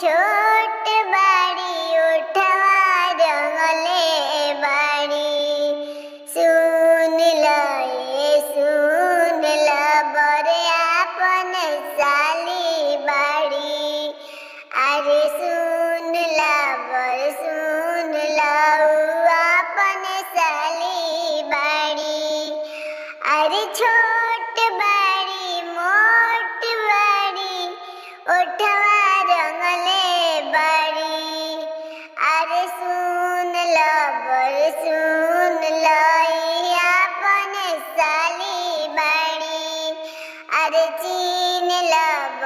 छोट बाड़ी उठवा रंगले बाड़ी। सुन ल बरे आपन साली बाड़ी। अरे सुन ल आपन साली बाड़ी। अरे छोट बाड़ी मोट बाड़ी उठवा रंगले बाड़ी। अरे सुन ल